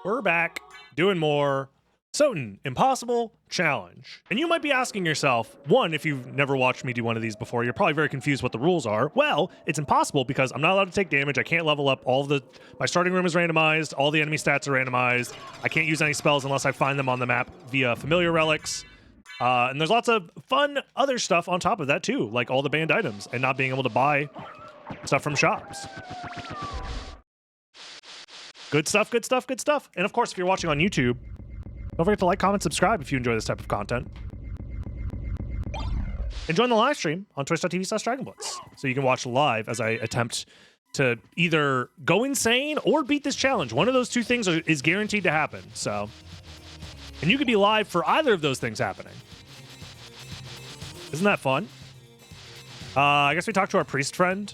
We're back doing more Soten Impossible Challenge. And you might be asking yourself, one, if you've never watched me do one of these before, you're probably very confused what the rules are. Well, it's impossible because I'm not allowed to take damage. I can't level up. My starting room is randomized. All the enemy stats are randomized. I can't use any spells unless I find them on the map via familiar relics. And there's lots of fun other stuff on top of that too, like all the banned items and not being able to buy stuff from shops. Good stuff, good stuff, good stuff. And of course, if you're watching on YouTube, don't forget to like, comment, subscribe if you enjoy this type of content. And join the live stream on twitch.tv/DragonBlitz so you can watch live as I attempt to either go insane or beat this challenge. One of those two things is guaranteed to happen. So, and you could be live for either of those things happening. Isn't that fun? I guess we talked to our priest friend.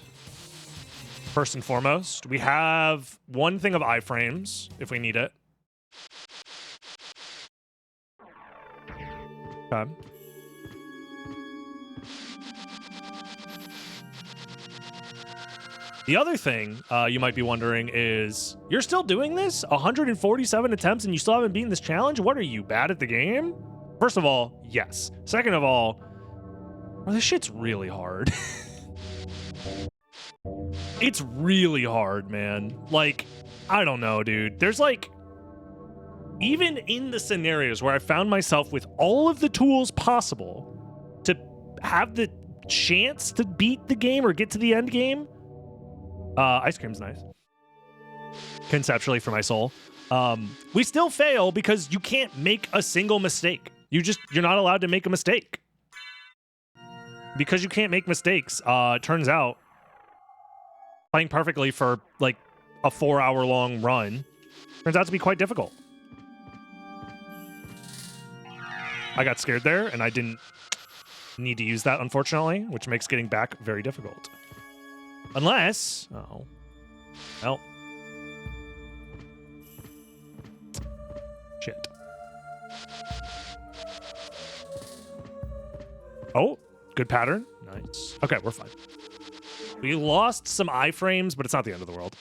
First and foremost, we have one thing of iframes if we need it. Okay. The other thing you might be wondering is, you're still doing this? 147 attempts and you still haven't beaten this challenge? What are you, bad at the game? First of all, yes. Second of all, well, this shit's really hard. It's really hard, man. Like, I don't know, dude. There's like, even in the scenarios where I found myself with all of the tools possible to have the chance to beat the game or get to the end game, ice cream's nice. Conceptually for my soul. We still fail because you can't make a single mistake. You're not allowed to make a mistake. Because you can't make mistakes, it turns out playing perfectly for like a 4-hour-long run turns out to be quite difficult. I got scared there, and I didn't need to use that, unfortunately, which makes getting back very difficult. Unless... Oh. Well. Shit. Oh, good pattern. Nice. Okay, we're fine. We lost some iframes, but it's not the end of the world.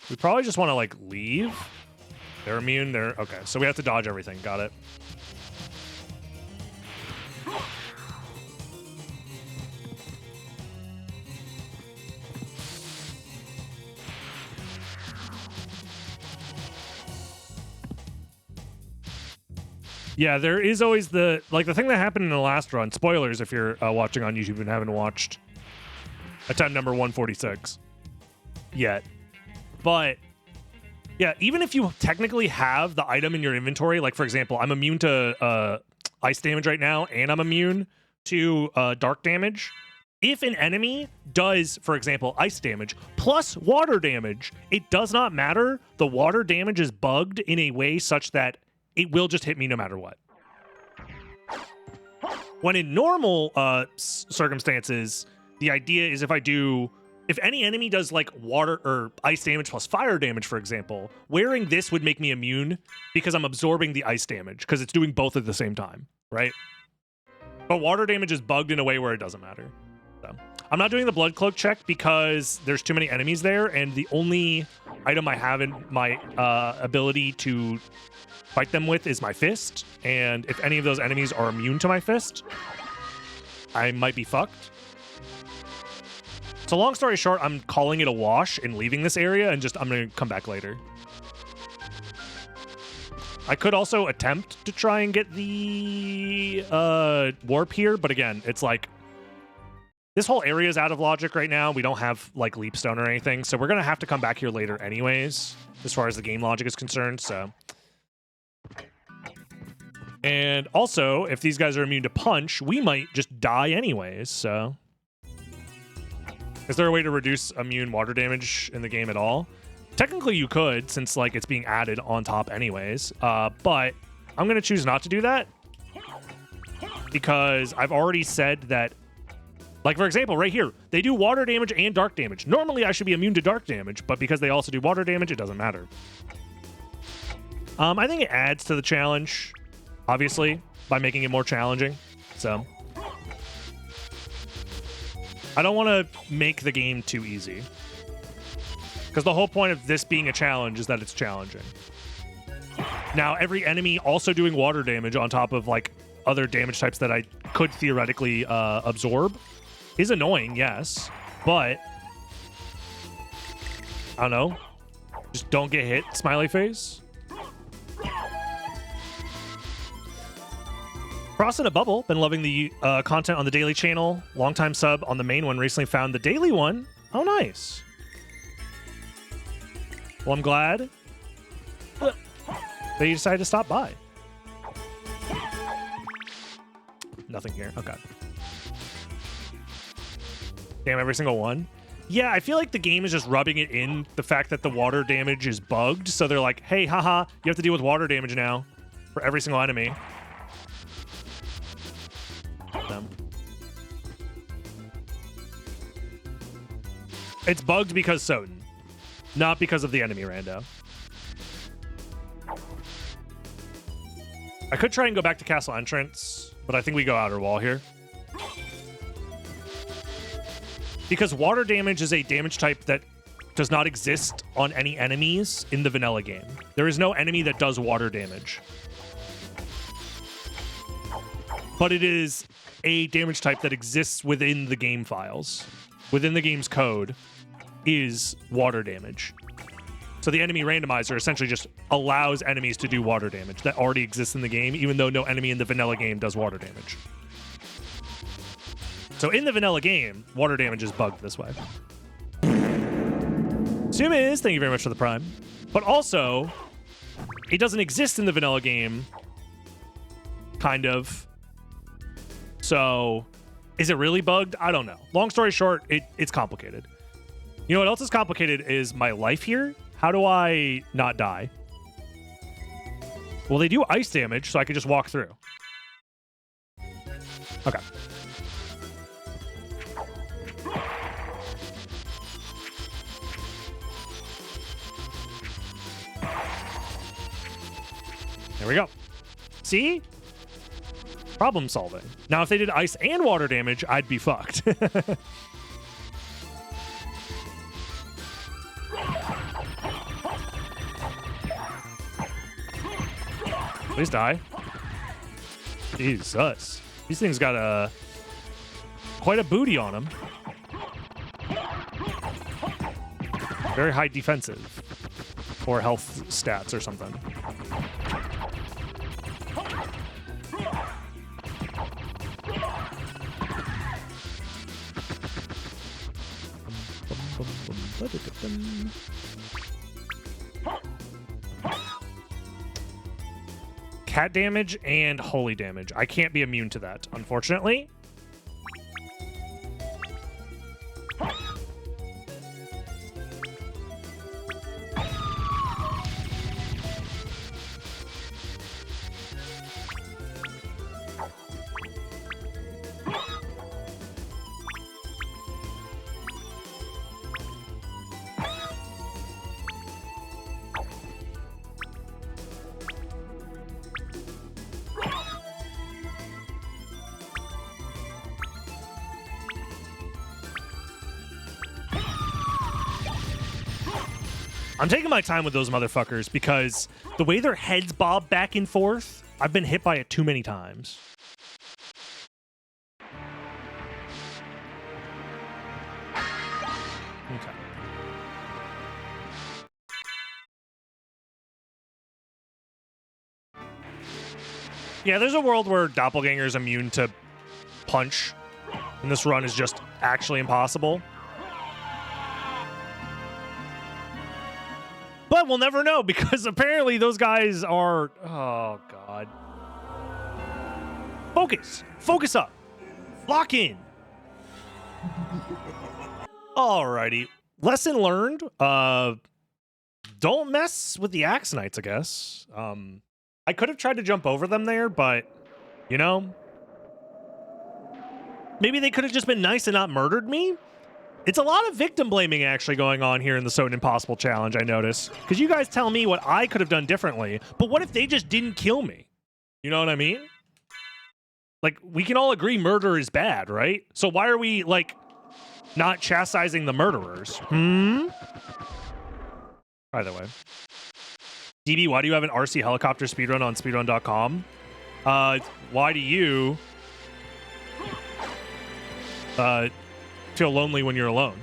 We probably just want to, like, leave. They're immune. They're... Okay, so we have to dodge everything. Got it. Yeah, there is always the thing that happened in the last run. Spoilers if you're watching on YouTube and haven't watched attempt number 146 yet. But yeah, even if you technically have the item in your inventory, like for example, I'm immune to ice damage right now, and I'm immune to dark damage. If an enemy does, for example, ice damage plus water damage, it does not matter. The water damage is bugged in a way such that it will just hit me no matter what. When in normal circumstances, the idea is if any enemy does like water or ice damage plus fire damage, for example, wearing this would make me immune because I'm absorbing the ice damage because it's doing both at the same time, right? But water damage is bugged in a way where it doesn't matter. So I'm not doing the blood cloak check because there's too many enemies there, and the only item I have in my ability to fight them with is my fist, and if any of those enemies are immune to my fist, I might be fucked. So long story short, I'm calling it a wash and leaving this area, and I'm gonna come back later. I could also attempt to try and get the warp here, but again, it's like this whole area is out of logic right now. We don't have like leap stone or anything, so we're gonna have to come back here later anyways, as far as the game logic is concerned. So, and also, if these guys are immune to punch, we might just die anyways. So, is there a way to reduce immune water damage in the game at all? Technically, you could, since like it's being added on top anyways. But I'm gonna choose not to do that because I've already said that. Like, for example, right here, they do water damage and dark damage. Normally, I should be immune to dark damage, but because they also do water damage, it doesn't matter. I think it adds to the challenge. obviously, by making it more challenging. So I don't want to make the game too easy, because the whole point of this being a challenge is that it's challenging. Now, every enemy also doing water damage on top of like other damage types that I could theoretically absorb is annoying, yes, but I don't know. Just don't get hit, smiley face. Frost in a Bubble, been loving the content on the daily channel. Longtime sub on the main one, recently found the daily one. Oh, nice. Well, I'm glad that you decided to stop by. Nothing here. Okay. Damn, every single one. Yeah, I feel like the game is just rubbing it in, the fact that the water damage is bugged. So they're like, hey, haha, you have to deal with water damage now for every single enemy. It's bugged because Soden, not because of the enemy rando. I could try and go back to castle entrance, but I think we go outer wall here. Because water damage is a damage type that does not exist on any enemies in the vanilla game. There is no enemy that does water damage. But it is a damage type that exists within the game files. Within the game's code is water damage. So the enemy randomizer essentially just allows enemies to do water damage that already exists in the game, even though no enemy in the vanilla game does water damage. So in the vanilla game, water damage is bugged this way. Sumiz, thank you very much for the prime. But also, it doesn't exist in the vanilla game, kind of. So, is it really bugged? I don't know. Long story short, it's complicated. You know what else is complicated is my life here. How do I not die? Well, they do ice damage, so I can just walk through. Okay. There we go. See? Problem solving. Now, if they did ice and water damage, I'd be fucked. Please die. Jesus. These things got quite a booty on them. Very high defensive. Or health stats or something. Cat damage and holy damage. I can't be immune to that, unfortunately. I'm taking my time with those motherfuckers because the way their heads bob back and forth, I've been hit by it too many times. Okay. Yeah, there's a world where Doppelganger's immune to punch, and this run is just actually impossible. But we'll never know because apparently those guys are... Oh, God. Focus. Focus up. Lock in. Alrighty. Lesson learned. Don't mess with the Axe Knights, I guess. I could have tried to jump over them there, but, you know, maybe they could have just been nice and not murdered me. It's a lot of victim blaming actually going on here in the Soden Impossible Challenge, I notice. Because you guys tell me what I could have done differently, but what if they just didn't kill me? You know what I mean? Like, we can all agree murder is bad, right? So why are we, like, not chastising the murderers? Either way. DB, why do you have an RC helicopter speedrun on speedrun.com? Why do you feel lonely when you're alone?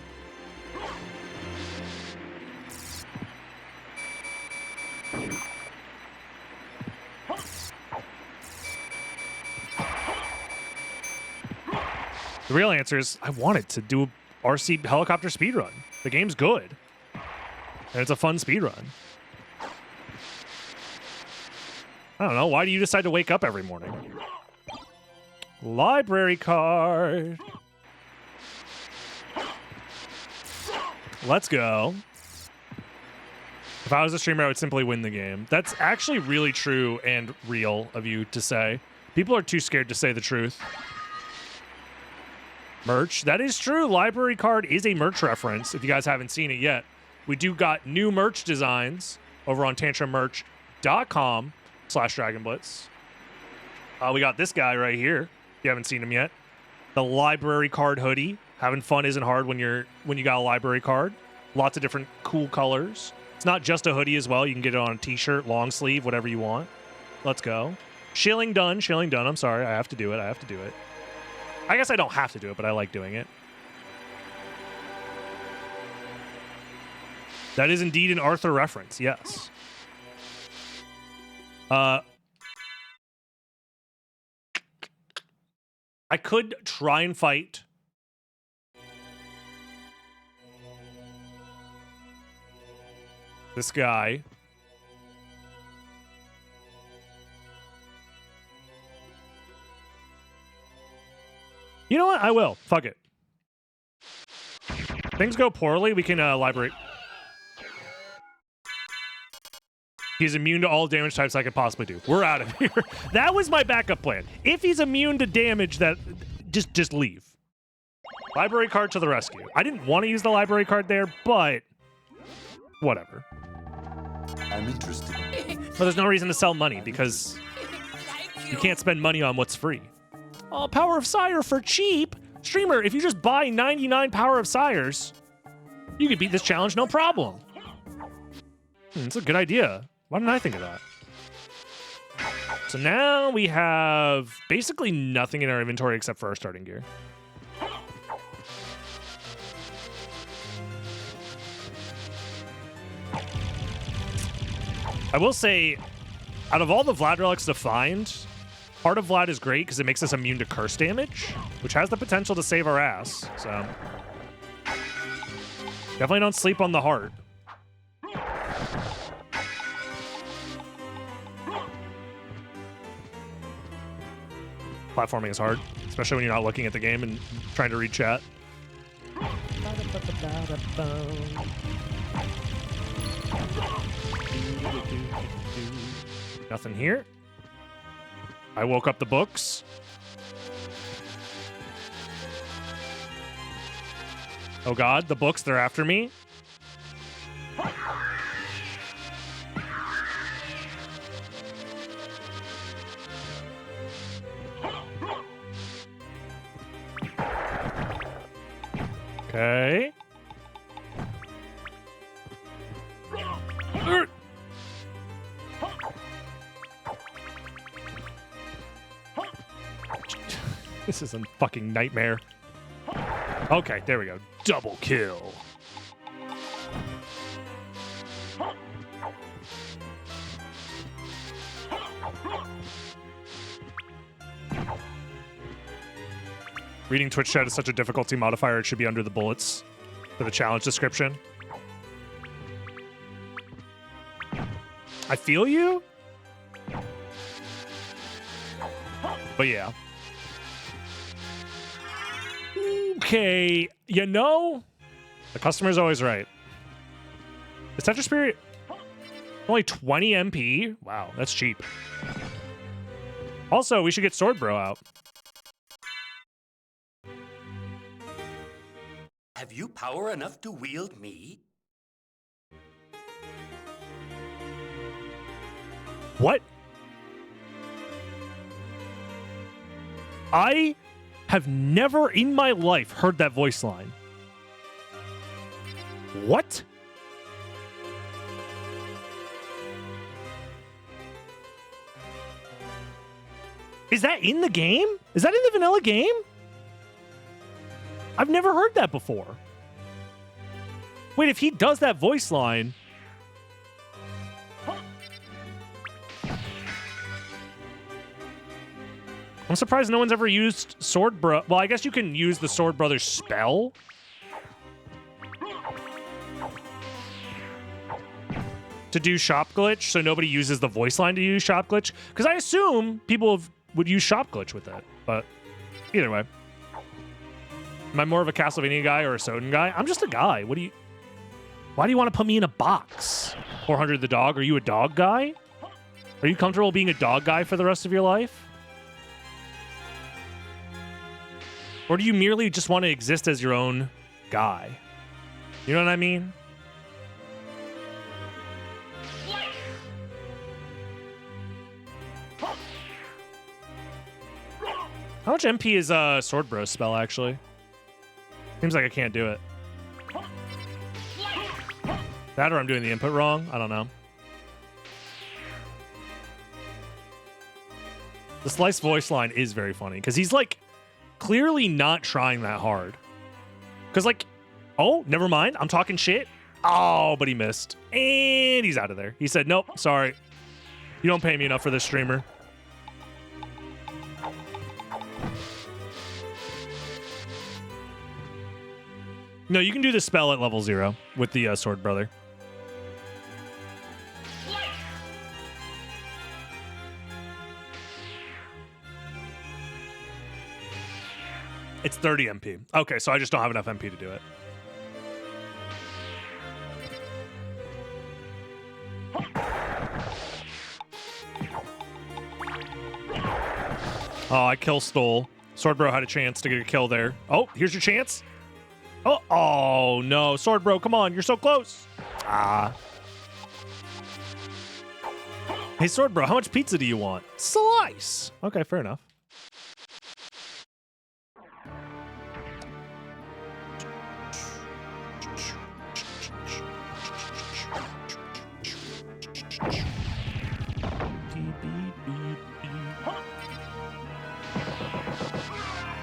The real answer is I wanted to do a RC helicopter speedrun. The game's good. And it's a fun speedrun. I don't know. Why do you decide to wake up every morning? Library card. Let's go. If I was a streamer, I would simply win the game. That's actually really true and real of you to say. People are too scared to say the truth. Merch. That is true. Library card is a merch reference. If you guys haven't seen it yet, we do got new merch designs over on tantrummerch.com/dragonblitz. We got this guy right here. If you haven't seen him yet, the library card hoodie. Having fun isn't hard when you got a library card. Lots of different cool colors. It's not just a hoodie as well. You can get it on a t-shirt, long sleeve, whatever you want. Let's go. Shilling done. I'm sorry. I have to do it. I guess I don't have to do it, but I like doing it. That is indeed an Arthur reference, yes. I could try and fight this guy. You know what? I will. Fuck it. Things go poorly, we can library. He's immune to all damage types I could possibly do. We're out of here. That was my backup plan. If he's immune to damage, that just leave. Library card to the rescue. I didn't want to use the library card there, but whatever. I'm interested. But there's no reason to sell money because you can't spend money on what's free. Oh, Power of Sire for cheap. Streamer, if you just buy 99 Power of Sires, you could beat this challenge no problem. It's a good idea. Why didn't I think of that? So now we have basically nothing in our inventory except for our starting gear. I will say, out of all the Vlad relics to find, Heart of Vlad is great because it makes us immune to curse damage, which has the potential to save our ass. So definitely don't sleep on the heart. Platforming is hard, especially when you're not looking at the game and trying to read chat. Nothing here. I woke up the books. Oh god, the books, they're after me. Okay. This is a fucking nightmare. Okay, there we go. Double kill. Reading Twitch chat is such a difficulty modifier. It should be under the bullets for the challenge description. I feel you. But yeah. Okay, you know, the customer's always right. Is Tetra Spirit only 20 MP? Wow, that's cheap. Also, we should get Sword Bro out. Have you power enough to wield me? What? I have never in my life heard that voice line. What? Is that in the game? Is that in the vanilla game? I've never heard that before. Wait, if he does that voice line... I'm surprised no one's ever used Sword Bro... Well, I guess you can use the Sword Brothers spell. To do Shop Glitch, so nobody uses the voice line to use Shop Glitch. Because I assume people would use Shop Glitch with it. But either way. Am I more of a Castlevania guy or a Soden guy? I'm just a guy. What do you... Why do you want to put me in a box? 400 the dog? Are you a dog guy? Are you comfortable being a dog guy for the rest of your life? Or do you merely just want to exist as your own guy? You know what I mean? How much MP is Sword Bros spell, actually? Seems like I can't do it. That or I'm doing the input wrong? I don't know. The Slice voice line is very funny, because he's, like, clearly not trying that hard. Because, like, oh, never mind. I'm talking shit. Oh, but he missed. And he's out of there. He said, nope, sorry. You don't pay me enough for this streamer. No, you can do the spell at level 0 with the Sword Brother. It's 30 MP. Okay, so I just don't have enough MP to do it. Oh, I kill stole. Sword Bro had a chance to get a kill there. Oh, here's your chance. Oh, no. Sword Bro, come on. You're so close. Ah. Hey, Sword Bro, how much pizza do you want? Slice. Okay, fair enough.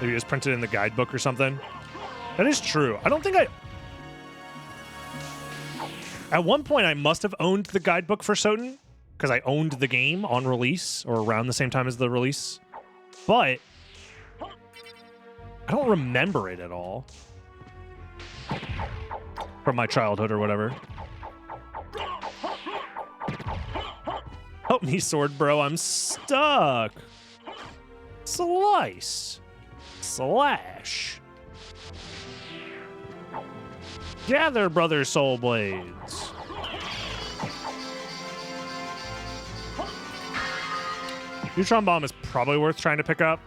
Maybe it was printed in the guidebook or something. That is true. I don't think I... At one point, I must have owned the guidebook for Soden, because I owned the game on release, or around the same time as the release. But I don't remember it at all. From my childhood or whatever. Help me, Sword Bro. I'm stuck. Slice. Slash. Gather, brother soul blades. Neutron Bomb is probably worth trying to pick up.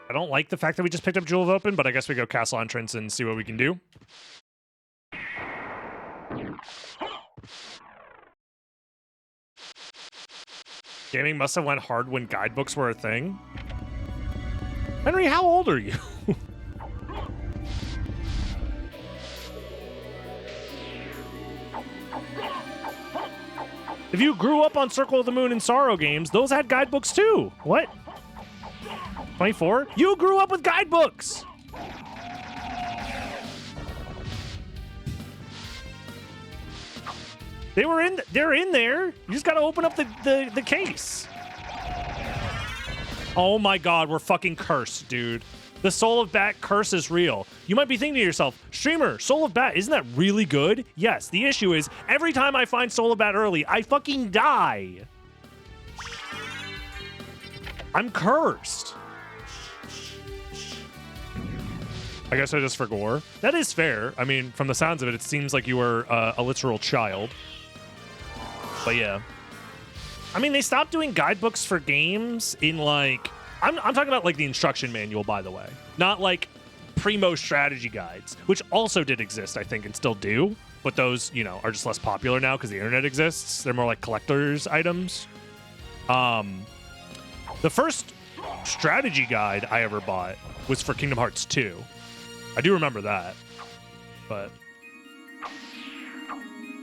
I don't like the fact that we just picked up Jewel of Open, but I guess we go Castle Entrance and see what we can do. Gaming must have went hard when guidebooks were a thing. Henry, how old are you? If you grew up on Circle of the Moon and Sorrow games, those had guidebooks too. What? 24? You grew up with guidebooks! They're in there. You just gotta open up the case. Oh my god, we're fucking cursed, dude. The Soul of Bat curse is real. You might be thinking to yourself, streamer, Soul of Bat, isn't that really good? Yes, the issue is, every time I find Soul of Bat early, I fucking die. I'm cursed. I guess I just for gore. That is fair. I mean, from the sounds of it, it seems like you were a literal child. But yeah. I mean, they stopped doing guidebooks for games in like... I'm talking about like the instruction manual, by the way. Not like primo strategy guides, which also did exist, I think, and still do. But those, you know, are just less popular now because the internet exists. They're more like collector's items. The first strategy guide I ever bought was for Kingdom Hearts 2. I do remember that. But...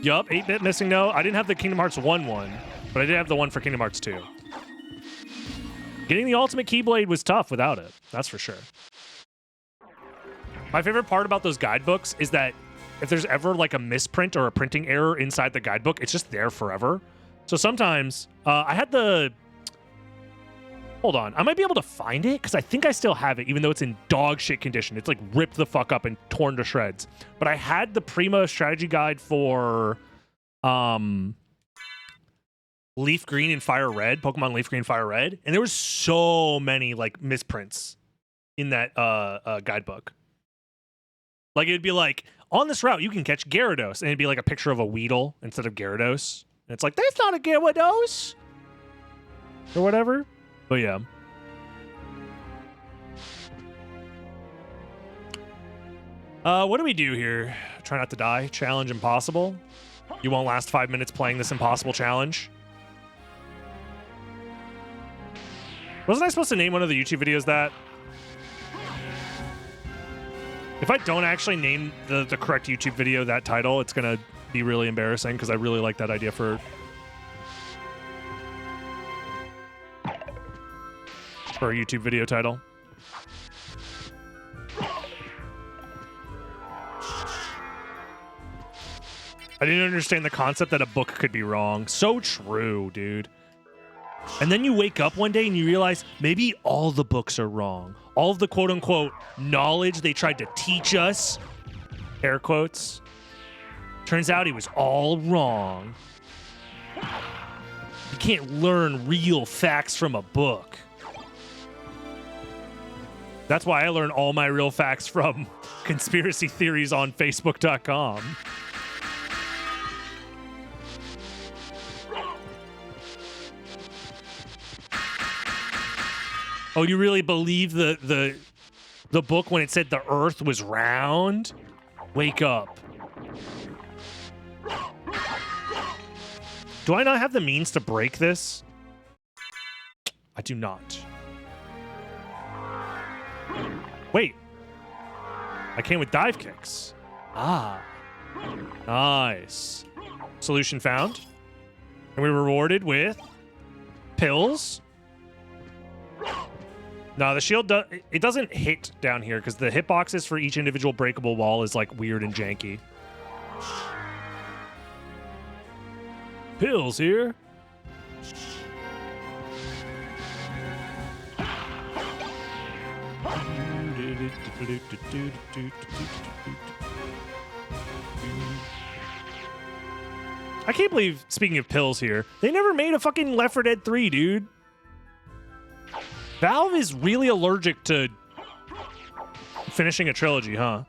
Yup, 8-bit missing no. I didn't have the Kingdom Hearts 1 one, but I did have the one for Kingdom Hearts 2. Getting the Ultimate Keyblade was tough without it. That's for sure. My favorite part about those guidebooks is that if there's ever like a misprint or a printing error inside the guidebook, it's just there forever. So sometimes I had the... Hold on. I might be able to find it because I think I still have it, even though it's in dog shit condition. It's like ripped the fuck up and torn to shreds. But I had the Prima strategy guide for Leaf Green and Fire Red, Pokemon Leaf Green, Fire Red. And there was so many like misprints in that guidebook. Like it'd be like, on this route, you can catch Gyarados. And it'd be like a picture of a Weedle instead of Gyarados. And it's like, that's not a Gyarados. Or whatever. But yeah. What do we do here? Try not to die. Challenge impossible. You won't last 5 minutes playing this impossible challenge. Wasn't I supposed to name one of the YouTube videos that? If I don't actually name the correct YouTube video that title, it's going to be really embarrassing because I really like that idea for a YouTube video title. I didn't understand the concept that a book could be wrong. So true, dude. And then you wake up one day and you realize maybe all the books are wrong. All of the quote-unquote knowledge they tried to teach us, air quotes, turns out it was all wrong. You can't learn real facts from a book. That's why I learn all my real facts from conspiracy theories on Facebook.com. Oh, you really believe the book when it said the Earth was round? Wake up. Do I not have the means to break this? I do not. Wait. I came with dive kicks. Ah. Nice. Solution found. And we were rewarded with pills. No, the shield it doesn't hit down here because the hitboxes for each individual breakable wall is like weird and janky. Pills here. I can't believe, speaking of pills here, they never made a fucking Left 4 Dead 3, dude. Valve is really allergic to finishing a trilogy, huh?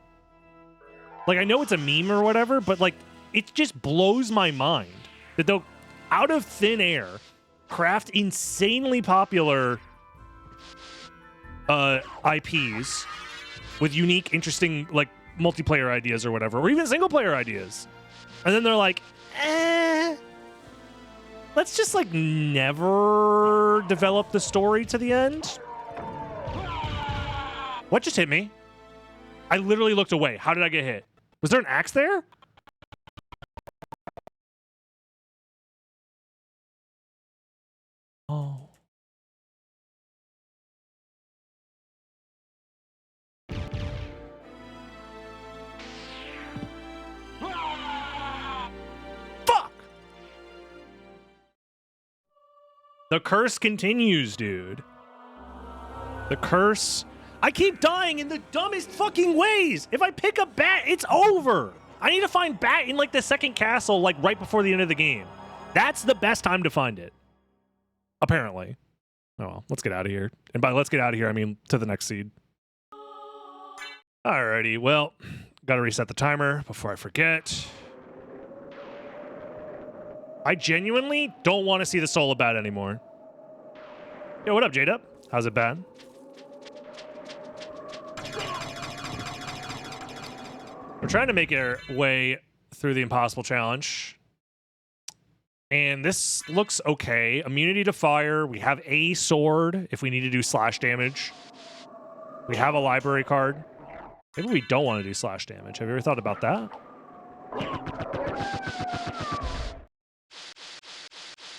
Like, I know it's a meme or whatever, but, like, it just blows my mind that they'll, out of thin air, craft insanely popular IPs with unique, interesting, like, multiplayer ideas or whatever, or even single-player ideas. And then they're like, let's just, like, never develop the story to the end. What just hit me? I literally looked away. How did I get hit? Was there an axe there? Oh. Fuck! The curse continues, dude. The curse... I keep dying in the dumbest fucking ways. If I pick a bat, it's over. I need to find bat in like the second castle, like right before the end of the game. That's the best time to find it. Apparently. Oh well, let's get out of here. And by let's get out of here, I mean to the next seed. Alrighty, well, gotta reset the timer before I forget. I genuinely don't want to see the soul of bad anymore. Yo, what up, J-Dub? How's it bad? We're trying to make our way through the impossible challenge. And this looks okay. Immunity to fire. We have a sword if we need to do slash damage. We have a library card. Maybe we don't want to do slash damage. Have you ever thought about that?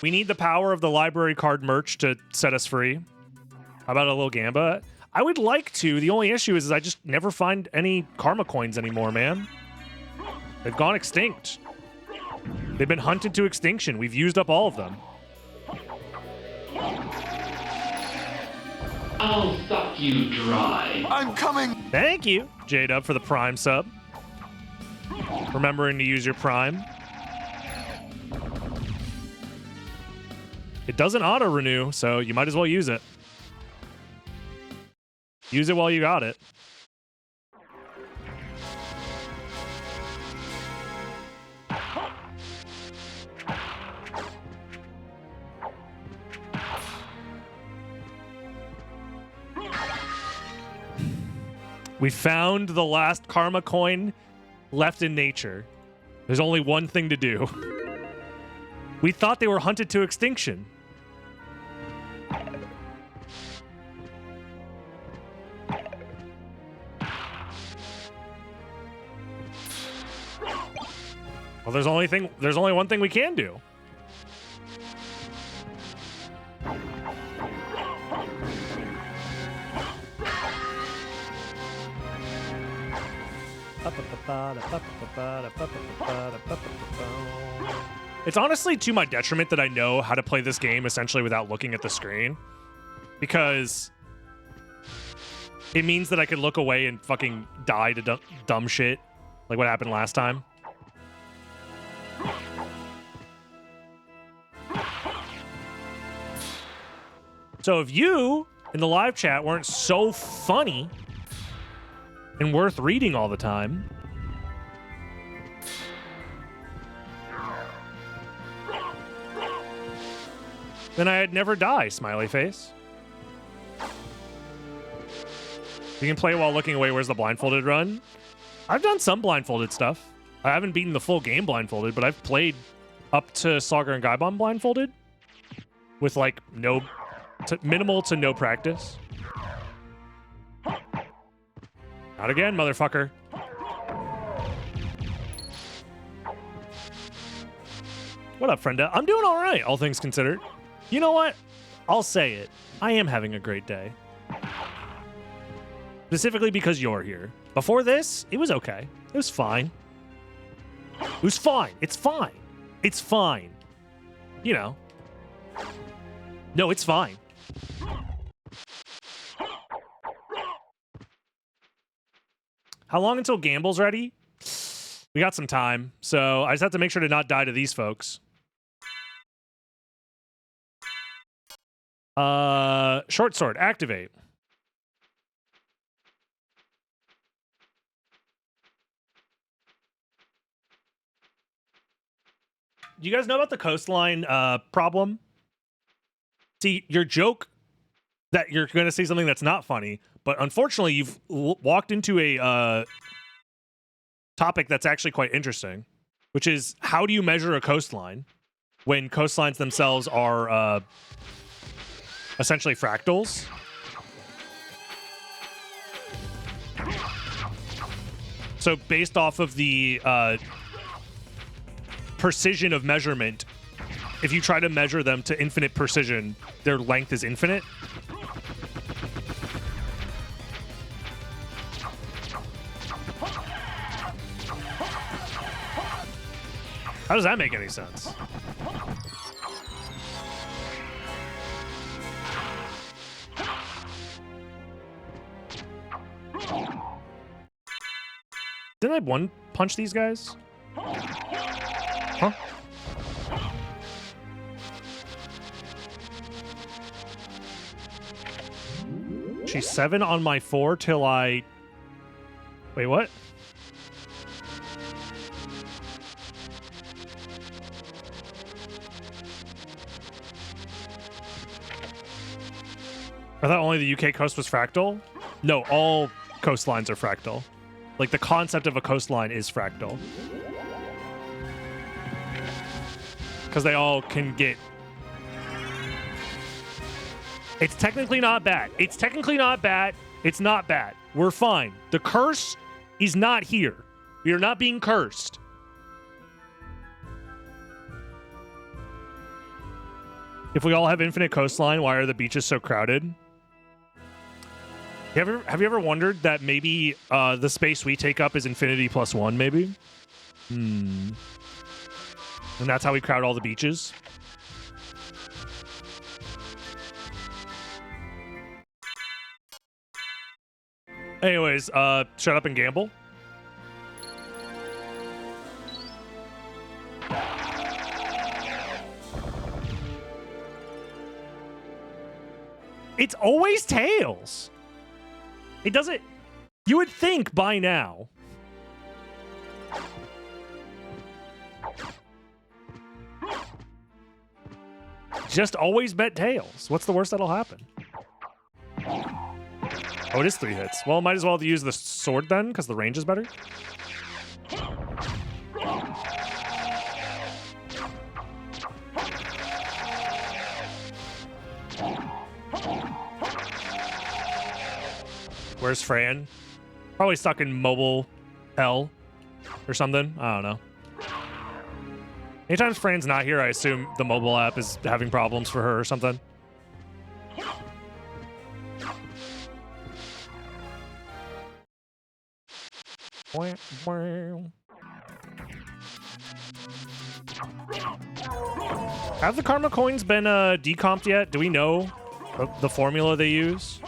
We need the power of the library card merch to set us free. How about a little Gamba? I would like to. The only issue is I just never find any karma coins anymore, man. They've gone extinct. They've been hunted to extinction. We've used up all of them. I'll suck you dry. I'm coming! Thank you, J-Dub, for the Prime sub. Remembering to use your Prime. It doesn't auto-renew, so you might as well use it. Use it while you got it. We found the last karma coin left in nature. There's only one thing to do. We thought they were hunted to extinction. Well, there's only one thing we can do. It's honestly to my detriment that I know how to play this game essentially without looking at the screen, because it means that I could look away and fucking die to dumb shit like what happened last time. So if you in the live chat weren't so funny and worth reading all the time, then I'd never die, smiley face. You can play while looking away. Where's the blindfolded run? I've done some blindfolded stuff. I haven't beaten the full game blindfolded, but I've played up to Sagar and Gaibon blindfolded with like minimal to no practice. Not again, motherfucker. What up, frienda? I'm doing all right, all things considered. You know what? I'll say it. I am having a great day. Specifically because you're here. Before this, it was okay. It was fine. It was fine. It's fine. It's fine. You know. No, it's fine. How long until Gamble's ready? We got some time, so I just have to make sure to not die to these folks. Short sword, activate. Do you guys know about the coastline problem? See, your joke that you're going to say something that's not funny, but unfortunately you've walked into a topic that's actually quite interesting, which is how do you measure a coastline when coastlines themselves are essentially fractals? So based off of the precision of measurement, if you try to measure them to infinite precision, their length is infinite. How does that make any sense? Didn't I one punch these guys? Huh? She's 7 on my 4 till I Wait, what? I thought only the UK coast was fractal? No, all coastlines are fractal. Like, the concept of a coastline is fractal. Because they all can get... It's technically not bad. It's technically not bad. It's not bad. We're fine. The curse is not here. We are not being cursed. If we all have infinite coastline, why are the beaches so crowded? Have you ever wondered that maybe the space we take up is infinity plus 1, maybe? And that's how we crowd all the beaches? Anyways, shut up and gamble. It's always tails. It doesn't... You would think by now. Just always bet tails. What's the worst that'll happen? Oh, it is 3 hits. Well, might as well use the sword then, because the range is better. Where's Fran? Probably stuck in mobile hell or something. I don't know. Anytime Fran's not here, I assume the mobile app is having problems for her or something. Have the karma coins been decomped yet? Do we know the formula they use?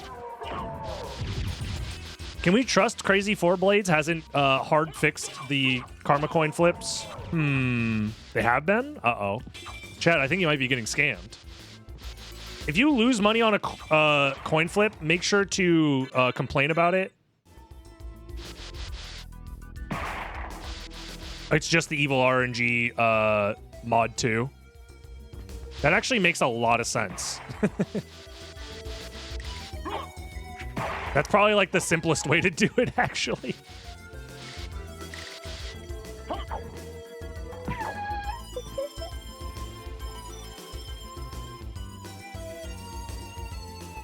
Can we trust Crazy Four Blades hasn't hard fixed the karma coin flips? They have been? Uh-oh. Chad, I think you might be getting scammed. If you lose money on a coin flip, make sure to complain about it. It's just the evil RNG mod 2. That actually makes a lot of sense. That's probably like the simplest way to do it, actually.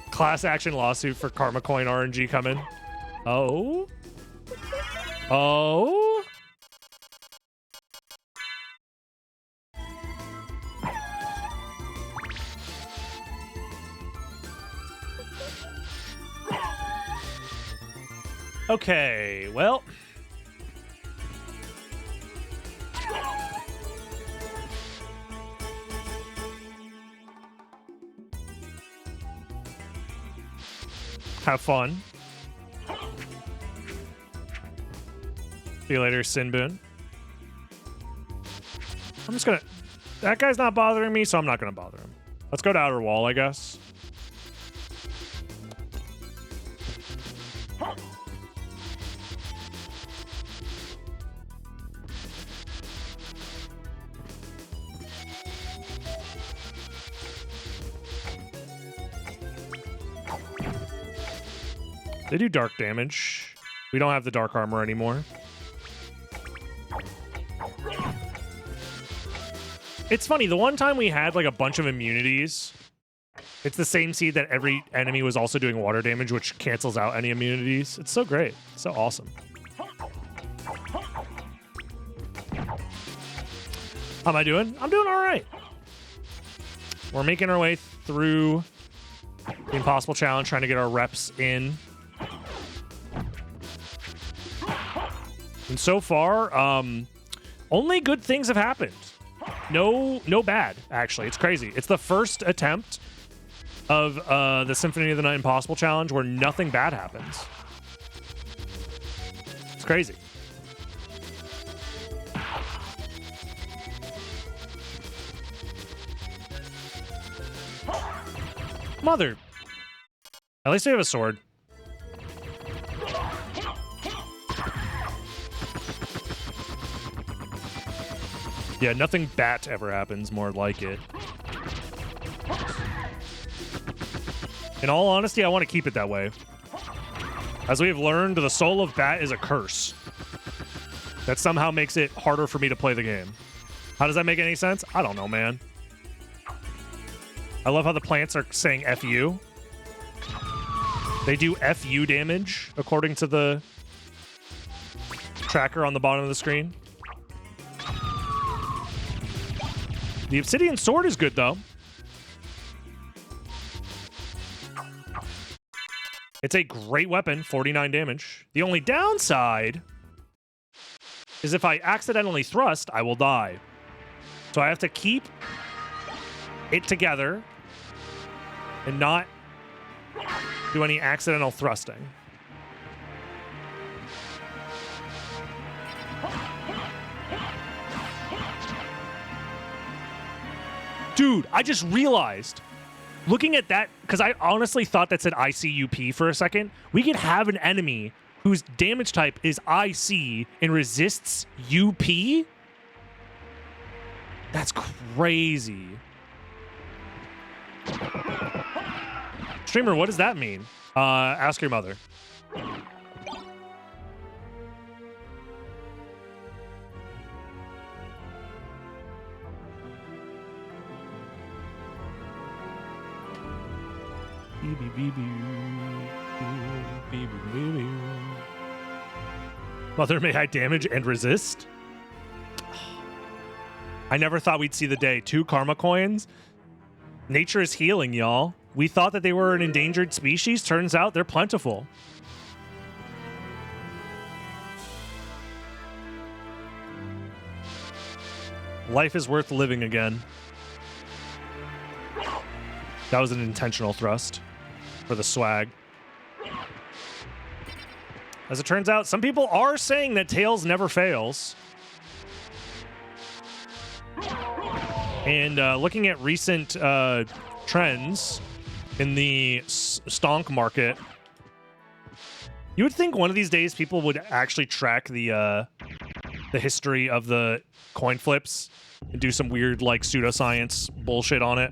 Class action lawsuit for Karma Coin RNG coming. Oh? Oh? Okay, well. Have fun. See you later, Sinbun. I'm just gonna... That guy's not bothering me, so I'm not gonna bother him. Let's go to Outer Wall, I guess. They do dark damage. We don't have the dark armor anymore. It's funny, the one time we had like a bunch of immunities, it's the same seed that every enemy was also doing water damage, which cancels out any immunities. It's so great. It's so awesome. How am I doing? I'm doing all right. We're making our way through the Impossible Challenge, trying to get our reps in. And so far, only good things have happened. No bad, actually. It's crazy. It's the first attempt of the Symphony of the Night Impossible Challenge where nothing bad happens. It's crazy. Mother. At least we have a sword. Yeah, nothing bat ever happens, more like it. In all honesty, I want to keep it that way. As we have learned, the soul of bat is a curse. That somehow makes it harder for me to play the game. How does that make any sense? I don't know, man. I love how the plants are saying F you. They do FU damage, according to the tracker on the bottom of the screen. The obsidian sword is good, though. It's a great weapon, 49 damage. The only downside is if I accidentally thrust, I will die. So I have to keep it together and not do any accidental thrusting. Dude, I just realized, looking at that, because I honestly thought that said ICUP for a second, we could have an enemy whose damage type is IC and resists UP? That's crazy. Streamer, what does that mean? Ask your mother. Mother, may I damage and resist? I never thought we'd see the day. 2 karma coins. Nature is healing, y'all. We thought that they were an endangered species. Turns out they're plentiful. Life is worth living again. That was an intentional thrust for the swag. As it turns out, some people are saying that Tails never fails. And looking at recent trends in the stonk market, you would think one of these days people would actually track the history of the coin flips and do some weird like pseudoscience bullshit on it.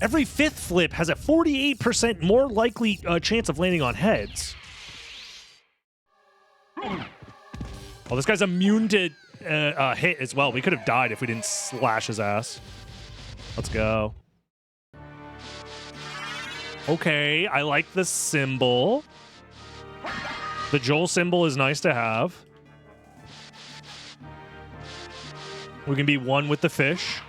Every 5th flip has a 48% more likely chance of landing on heads. Oh, this guy's immune to hit as well. We could have died if we didn't slash his ass. Let's go. Okay, I like the symbol. The Joel symbol is nice to have. We can be one with the fish.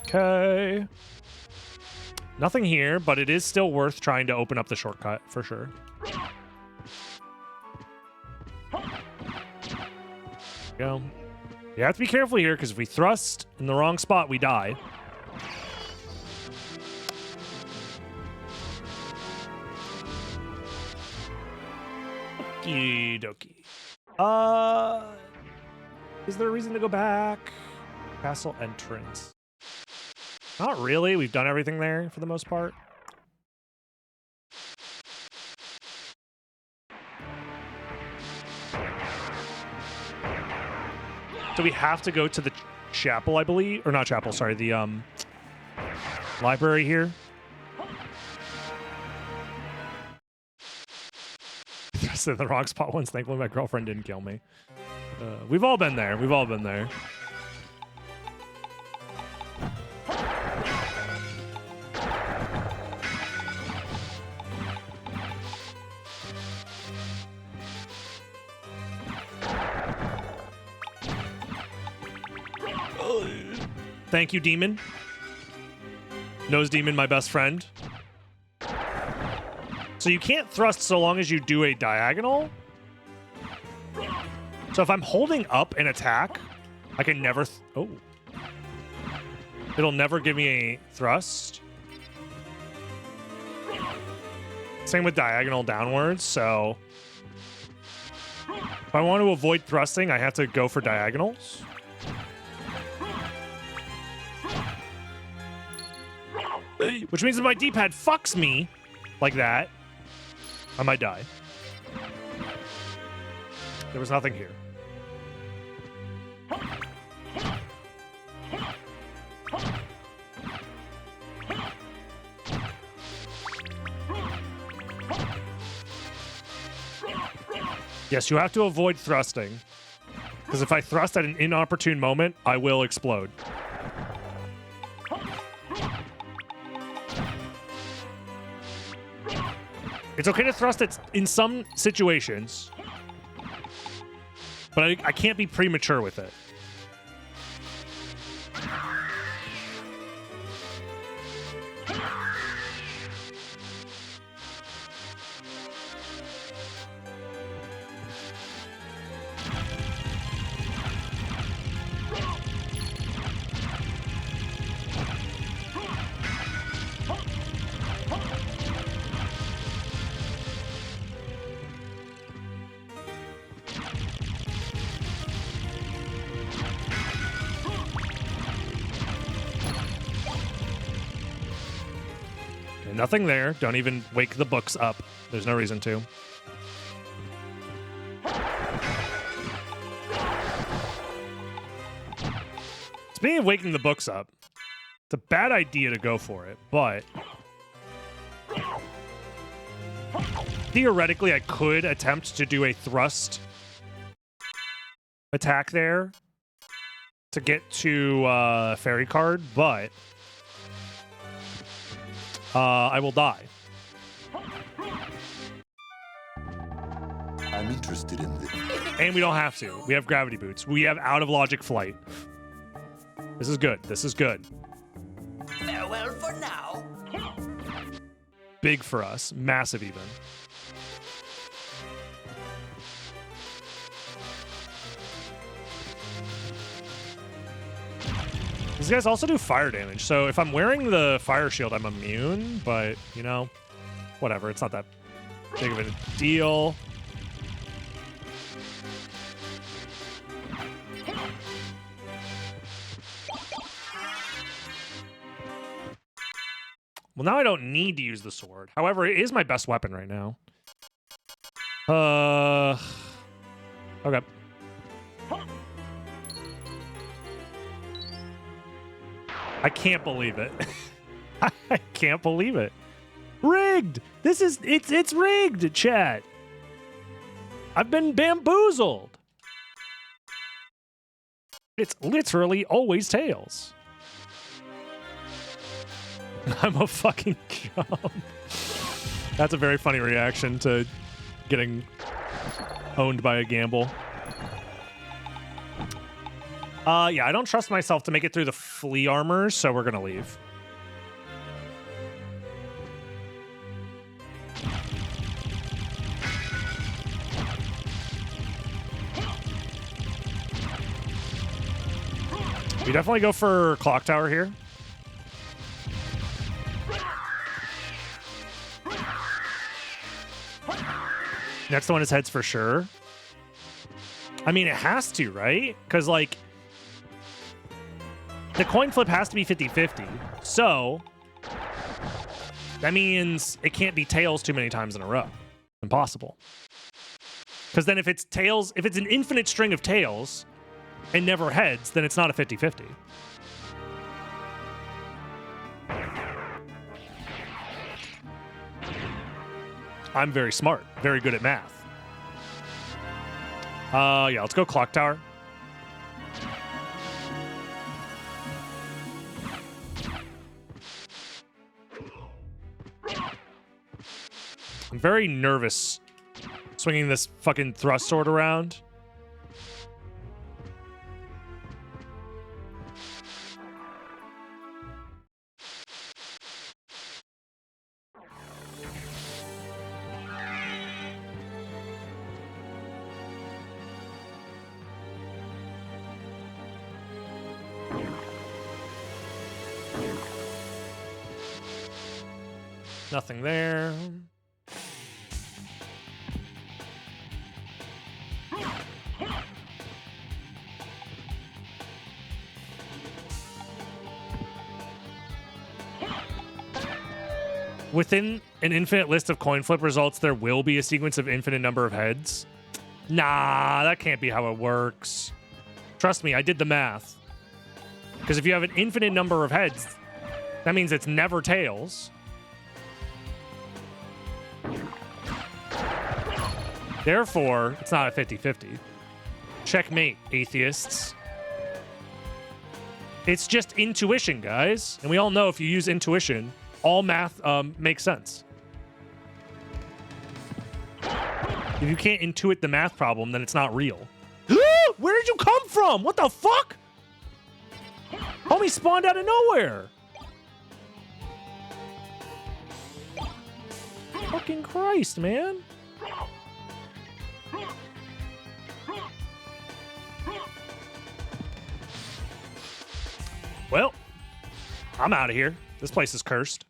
Okay. Nothing here, but it is still worth trying to open up the shortcut for sure. Go. You have to be careful here because if we thrust in the wrong spot, we die. Okie dokie. Is there a reason to go back? Castle entrance. Not really. We've done everything there for the most part. So we have to go to the chapel, I believe. Or not chapel, sorry. The library here. I said the wrong spot once. Thankfully, my girlfriend didn't kill me. We've all been there. We've all been there. Thank you, Demon. Nose Demon, my best friend. So you can't thrust so long as you do a diagonal. So if I'm holding up an attack, I can never... oh. It'll never give me a thrust. Same with diagonal downwards, so... If I want to avoid thrusting, I have to go for diagonals. Which means if my D-pad fucks me like that, I might die. There was nothing here. Yes, you have to avoid thrusting. Because if I thrust at an inopportune moment, I will explode. It's okay to thrust it in some situations, but I can't be premature with it. Nothing there. Don't even wake the books up. There's no reason to. Speaking of waking the books up, it's a bad idea to go for it, but theoretically I could attempt to do a thrust attack there to get to fairy card, but I will die. I'm interested in this. And we don't have to. We have gravity boots. We have out of logic flight. This is good. This is good. Farewell for now. Big for us. Massive even. These guys also do fire damage, so if I'm wearing the fire shield, I'm immune, but, you know, whatever. It's not that big of a deal. Well, now I don't need to use the sword. However, it is my best weapon right now. Okay. I can't believe it. I can't believe it. Rigged! It's rigged, chat. I've been bamboozled. It's literally always tails. I'm a fucking chump. That's a very funny reaction to getting owned by a gamble. Yeah, I don't trust myself to make it through the flea armor, so we're gonna leave. We definitely go for Clock Tower here. Next one is heads for sure. I mean, it has to, right? Because, like, the coin flip has to be 50-50. So that means it can't be tails too many times in a row. Impossible. Because then if it's tails, if it's an infinite string of tails and never heads, then it's not a 50-50. I'm very smart, very good at math. Yeah, let's go Clock Tower. I'm very nervous swinging this fucking thrust sword around. Nothing there. Within an infinite list of coin flip results, there will be a sequence of infinite number of heads. Nah, that can't be how it works. Trust me, I did the math. Because if you have an infinite number of heads, that means it's never tails. Therefore, it's not a 50-50. Checkmate, atheists. It's just intuition, guys. And we all know if you use intuition, all math makes sense. If you can't intuit the math problem, then it's not real. Where did you come from? What the fuck? Homie spawned out of nowhere. Fucking Christ, man. Well, I'm out of here. This place is cursed.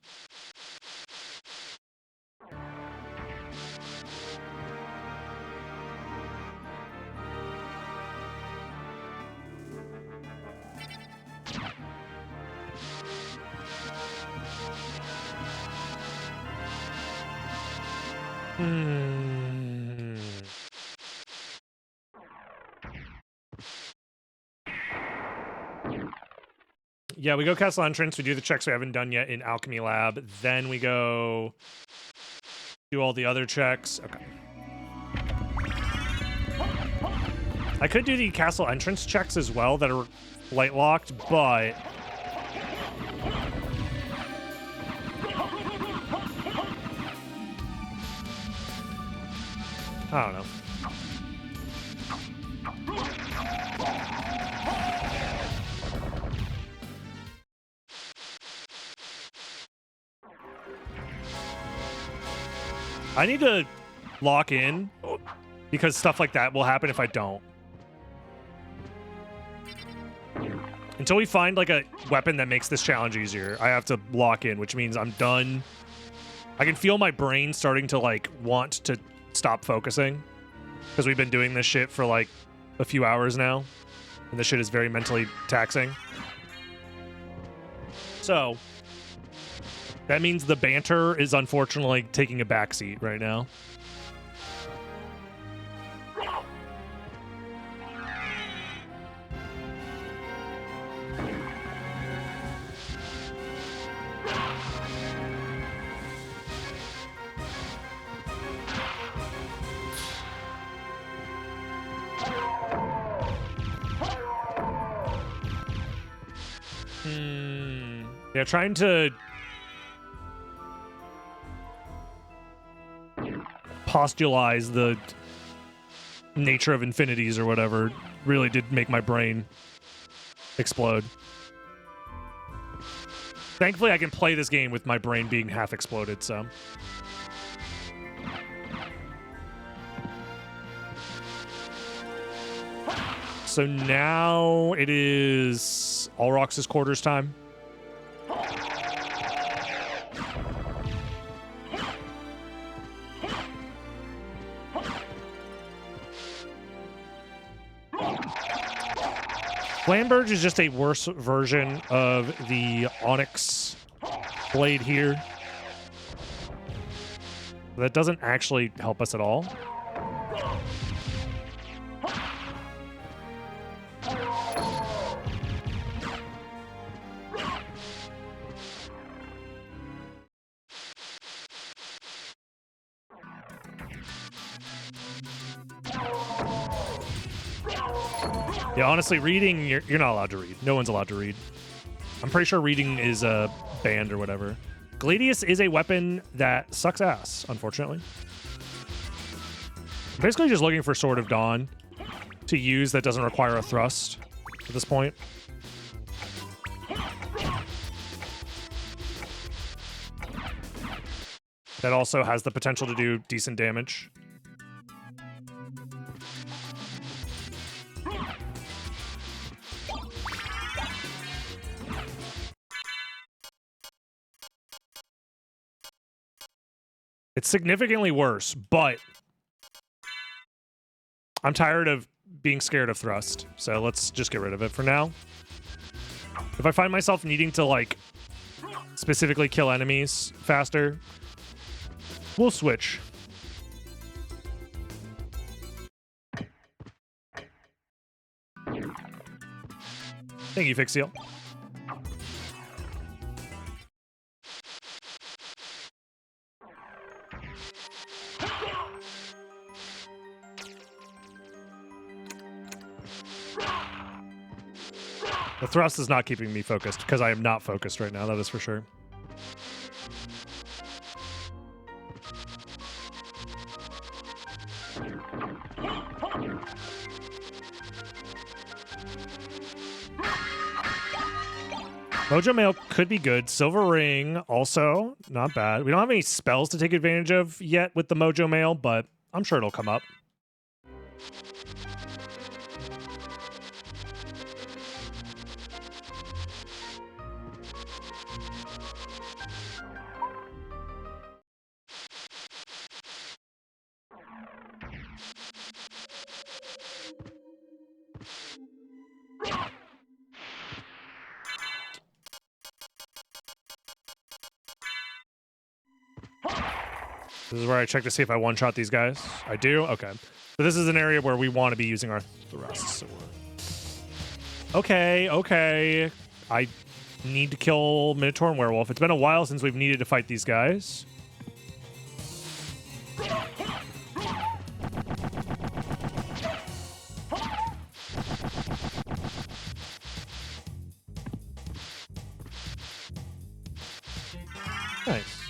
Yeah, we go castle entrance. We do the checks we haven't done yet in alchemy lab. Then we go do all the other checks. Okay. I could do the castle entrance checks as well that are light locked, but I don't know. I need to lock in because stuff like that will happen if I don't. Until we find like a weapon that makes this challenge easier, I have to lock in, which means I'm done. I can feel my brain starting to like want to stop focusing because we've been doing this shit for like a few hours now, and this shit is very mentally taxing. So that means the banter is unfortunately taking a backseat right now. Yeah, trying to postulize the nature of infinities or whatever really did make my brain explode. Thankfully, I can play this game with my brain being half exploded, so. So now it is Alrox's quarters time. Flamberge is just a worse version of the Onyx blade here. That doesn't actually help us at all. Yeah, honestly, reading, you're not allowed to read. No one's allowed to read. I'm pretty sure reading is banned or whatever. Gladius is a weapon that sucks ass, unfortunately. I'm basically just looking for Sword of Dawn to use that doesn't require a thrust at this point. That also has the potential to do decent damage. It's significantly worse, but I'm tired of being scared of thrust, so let's just get rid of it for now. If I find myself needing to, like, specifically kill enemies faster, we'll switch. Thank you, Fixiel. The thrust is not keeping me focused because I am not focused right now, that is for sure. Mojo Mail could be good. Silver Ring also not bad. We don't have any spells to take advantage of yet with the Mojo Mail, but I'm sure it'll come up. This is where I check to see if I one-shot these guys. I do? Okay. So this is an area where we want to be using our thrusts. So okay, okay. I need to kill Minotaur and Werewolf. It's been a while since we've needed to fight these guys. Nice.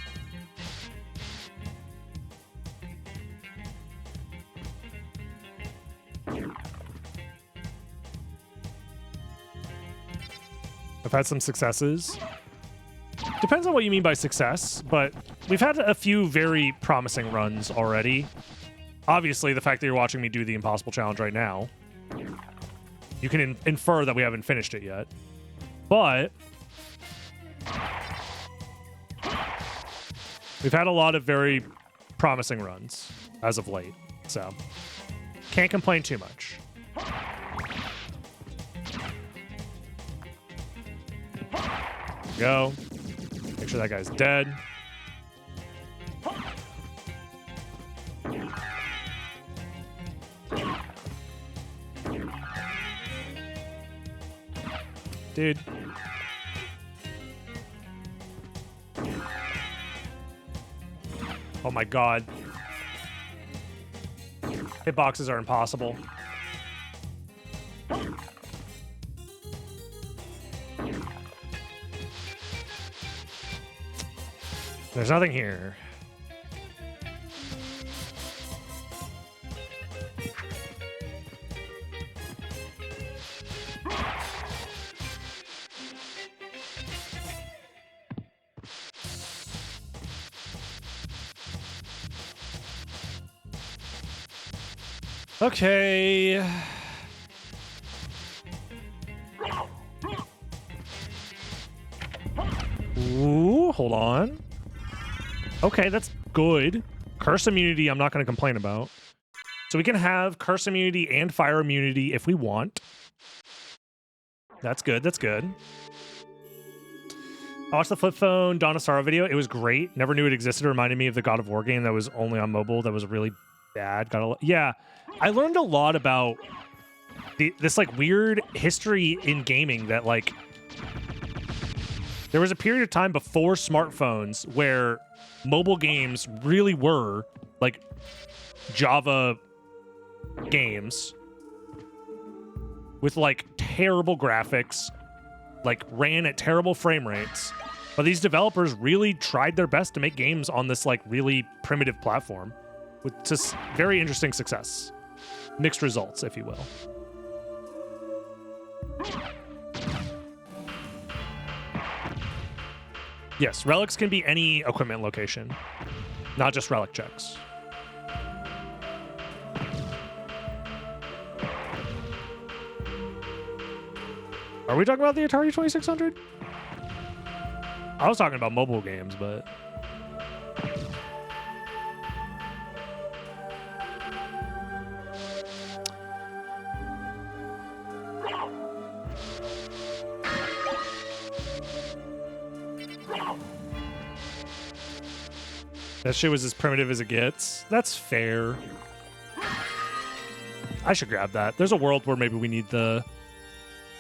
I've had some successes. Depends on what you mean by success, but we've had a few very promising runs already. Obviously, the fact that you're watching me do the impossible challenge right now, you can infer that we haven't finished it yet. But we've had a lot of very promising runs as of late, so can't complain too much. Go. Make sure that guy's dead. Dude. Oh my god. Hitboxes are impossible. There's nothing here. Okay. Ooh, hold on. Okay, that's good. Curse immunity, I'm not going to complain about. So we can have curse immunity and fire immunity if we want. That's good, that's good. I watched the flip phone Donna Sara video. It was great. Never knew it existed. It reminded me of the God of War game that was only on mobile. That was really bad. Yeah, I learned a lot about this like weird history in gaming that like there was a period of time before smartphones where mobile games really were like Java games with like terrible graphics, like ran at terrible frame rates. But these developers really tried their best to make games on this like really primitive platform with just very interesting success. Mixed results, if you will. Yes, relics can be any equipment location, not just relic checks. Are we talking about the Atari 2600? I was talking about mobile games, but... That shit was as primitive as it gets. That's fair. I should grab that. There's a world where maybe we need the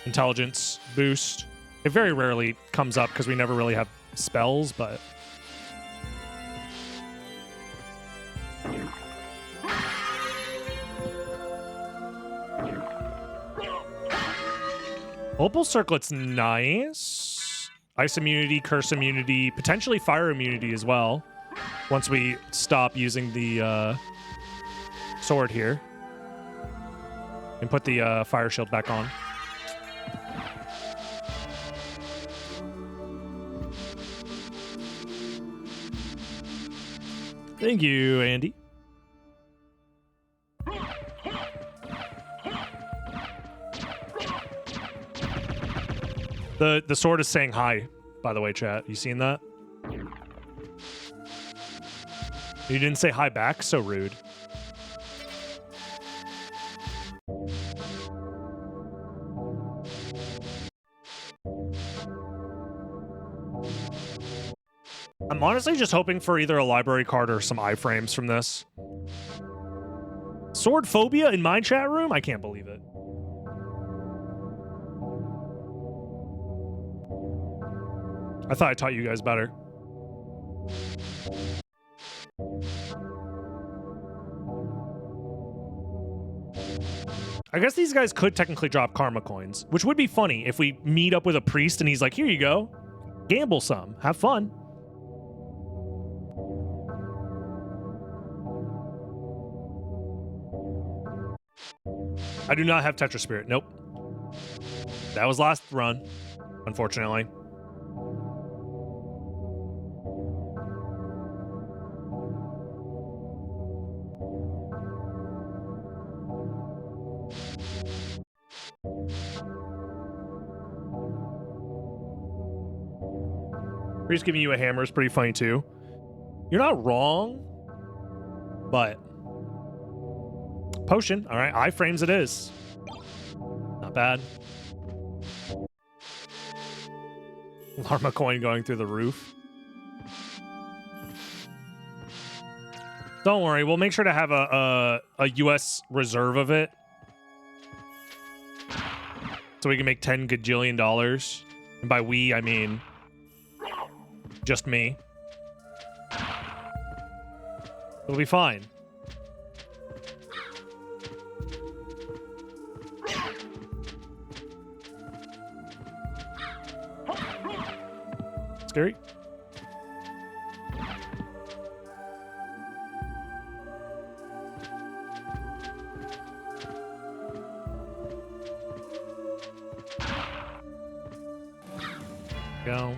intelligence boost. It very rarely comes up because we never really have spells, but... Opal Circlet's nice. Ice immunity, curse immunity, potentially fire immunity as well. Once we stop using the sword here. And put the fire shield back on. Thank you, Andy. The sword is saying hi, by the way, chat. You seen that? You didn't say hi back? So rude. I'm honestly just hoping for either a library card or some iframes from this. Sword phobia in my chat room? I can't believe it. I thought I taught you guys better. I guess these guys could technically drop karma coins, which would be funny if we meet up with a priest and he's like, here you go. Gamble some. Have fun. I do not have Tetra Spirit. Nope. That was last run, unfortunately. Priest giving you a hammer is pretty funny too. You're not wrong, but potion. All right, iframes it is. Not bad. Llama coin going through the roof. Don't worry, we'll make sure to have a US reserve of it. So we can make $10 gajillion. And by we, I mean just me. It'll be fine. Scary. Go.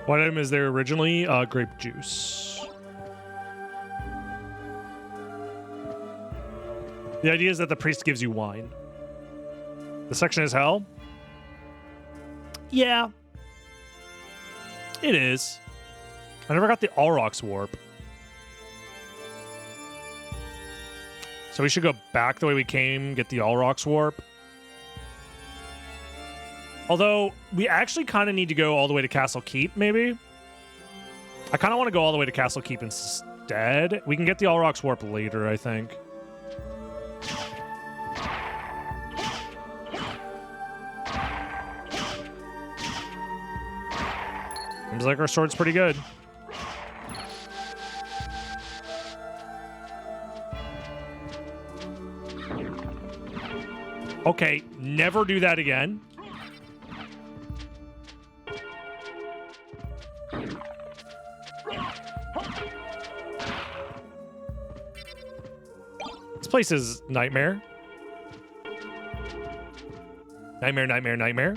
What item is there originally? Grape juice. The idea is that the priest gives you wine. The section is hell? Yeah. It is. I never got the Aurochs warp. So we should go back the way we came, get the Aurochs warp. Although, we actually kind of need to go all the way to Castle Keep, maybe? I kind of want to go all the way to Castle Keep instead. We can get the Aurochs warp later, I think. Seems like our sword's pretty good. Okay, never do that again. This place is nightmare. Nightmare, nightmare, nightmare.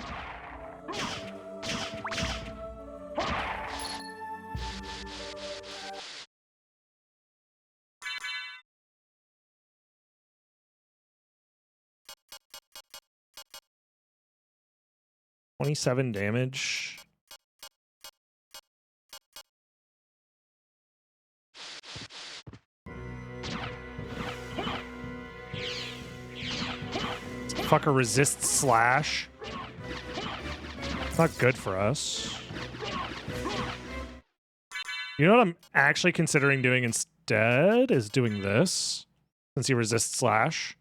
27 damage. Fucker resists slash. It's not good for us. You know what I'm actually considering doing instead is doing this, since he resists slash.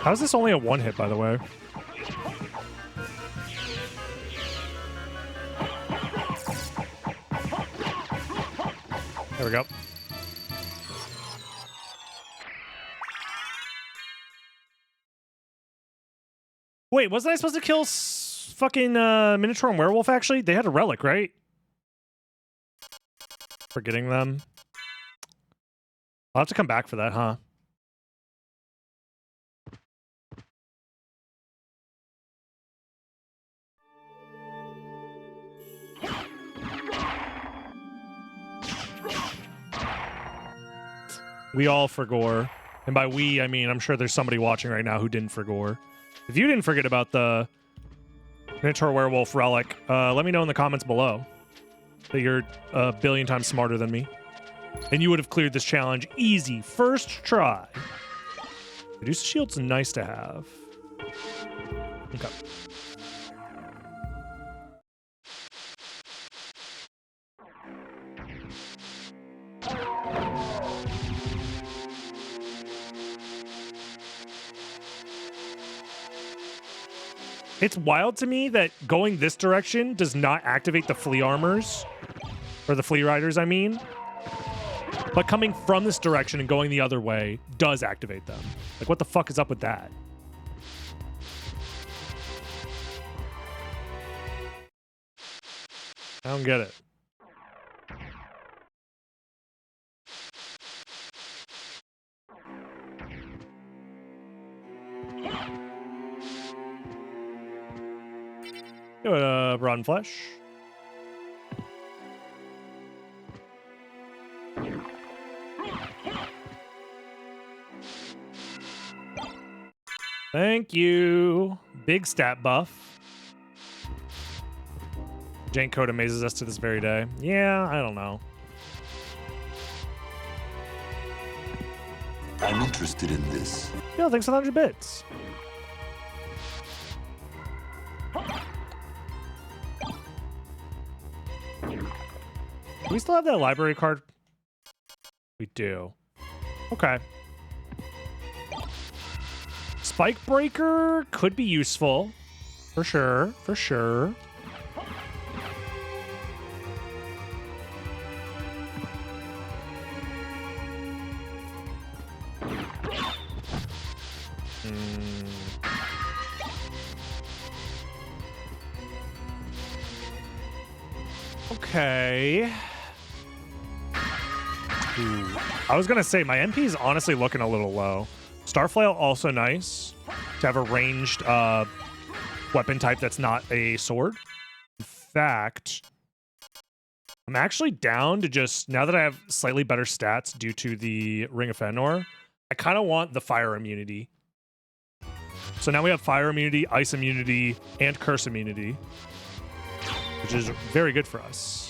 How is this only a one hit, by the way? There we go. Wait, wasn't I supposed to kill fucking Minotaur and Werewolf, actually? They had a relic, right? Forgetting them. I'll have to come back for that, huh? We all forgore. And by we, I mean, I'm sure there's somebody watching right now who didn't forgore. If you didn't forget about the Minotaur Werewolf relic, let me know in the comments below that you're a billion times smarter than me. And you would have cleared this challenge easy. First try. Reduce shield's nice to have. Okay. It's wild to me that going this direction does not activate the flea armors. Or the flea riders, I mean. But coming from this direction and going the other way does activate them. Like, what the fuck is up with that? I don't get it. Go ahead, rotten flesh. Thank you. Big stat buff. Jank code amazes us to this very day. Yeah, I don't know. I'm interested in this. Yo, thanks for 100 bits. Do we still have that library card? We do. Okay. Spike Breaker could be useful. For sure. For sure. Okay. Ooh. I was gonna say my MP is honestly looking a little low. Starflail also nice to have a ranged weapon type that's not a sword. In fact, I'm actually down to just, now that I have slightly better stats due to the Ring of Fëanor, I kind of want the fire immunity. So now we have fire immunity, ice immunity, and curse immunity, which is very good for us.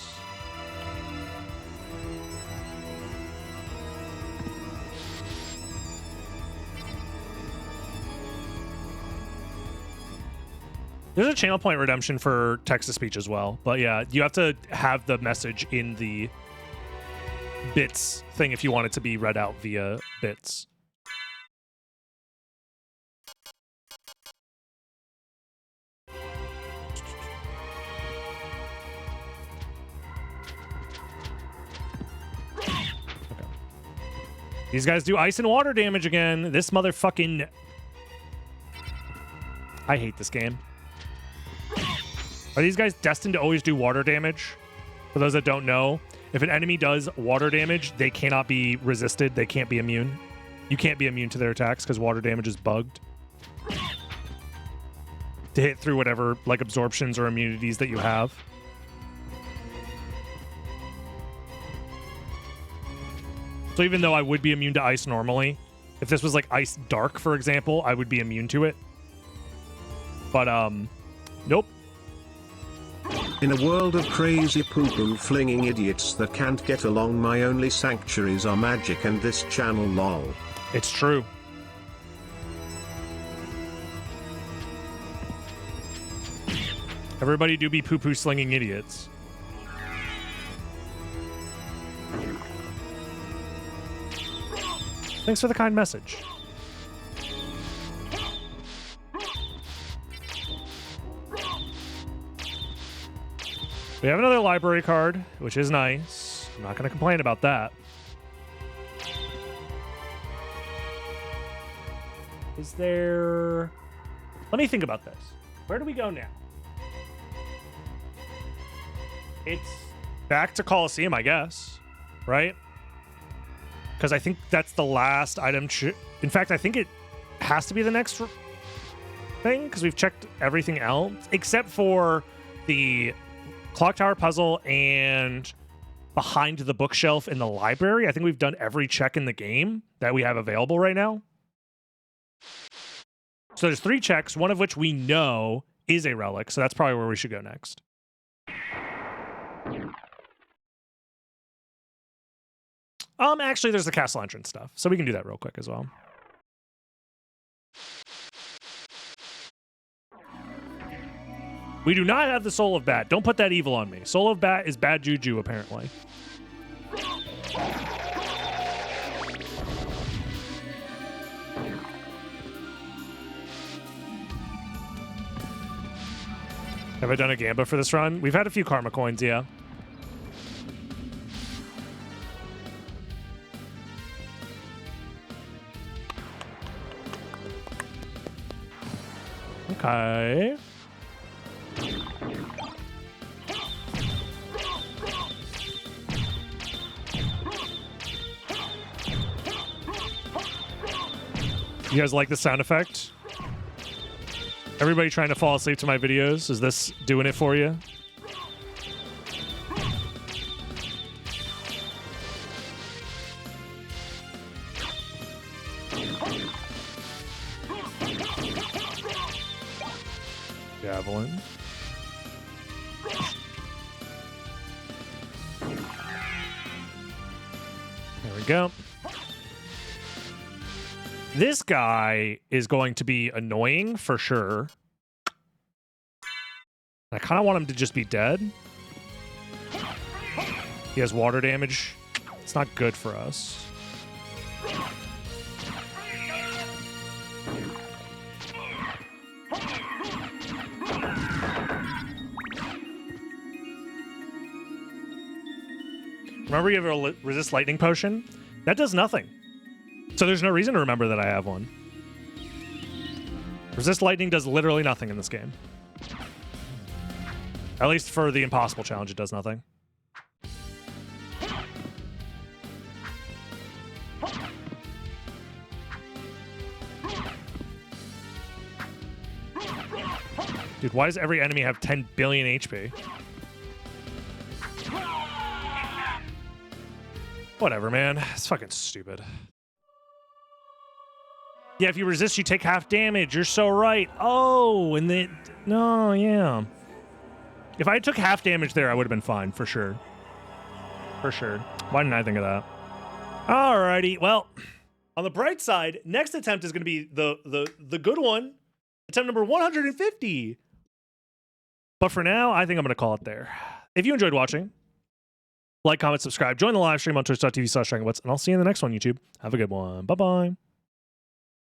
There's a channel point redemption for text-to-speech as well. But yeah, you have to have the message in the bits thing if you want it to be read out via bits. Okay. These guys do ice and water damage again. This motherfucking... I hate this game. Are these guys destined to always do water damage? For those that don't know, if an enemy does water damage, they cannot be resisted. They can't be immune. You can't be immune to their attacks because water damage is bugged to hit through whatever like absorptions or immunities that you have. So even though I would be immune to ice normally, if this was like ice dark, for example, I would be immune to it. But nope. In a world of crazy poo-poo flinging idiots that can't get along, my only sanctuaries are magic and this channel, lol. It's true. Everybody do be poo-poo slinging idiots. Thanks for the kind message. We have another library card, which is nice. I'm not going to complain about that. Is there... Let me think about this. Where do we go now? It's back to Coliseum, I guess. Right? Because I think that's the last item. In fact, I think it has to be the next thing, because we've checked everything else, except for the clock tower puzzle and behind the bookshelf in the library. I think we've done every check in the game that we have available right now. So there's 3 checks, one of which we know is a relic, so that's probably where we should go next. Actually, there's the castle entrance stuff, so we can do that real quick as well. We do not have the Soul of Bat. Don't put that evil on me. Soul of Bat is bad juju, apparently. Have I done a Gamba for this run? We've had a few karma coins, yeah. Okay. You guys like the sound effect? Everybody trying to fall asleep to my videos? Is this doing it for you? Javelin. There we go. This guy is going to be annoying for sure. I kind of want him to just be dead. He has water damage. It's not good for us. Remember you have a resist lightning potion? That does nothing. So there's no reason to remember that I have one. Resist lightning does literally nothing in this game. At least for the impossible challenge, it does nothing. Dude, why does every enemy have 10 billion HP? Whatever, man. It's fucking stupid. Yeah, if you resist, you take half damage. You're so right. Oh, and then... No, yeah. If I took half damage there, I would have been fine, for sure. For sure. Why didn't I think of that? Alrighty, well, on the bright side, next attempt is going to be the good one. Attempt number 150. But for now, I think I'm going to call it there. If you enjoyed watching, like, comment, subscribe, join the live stream on twitch.tv/DragonButts, and I'll see you in the next one, YouTube. Have a good one. Bye-bye.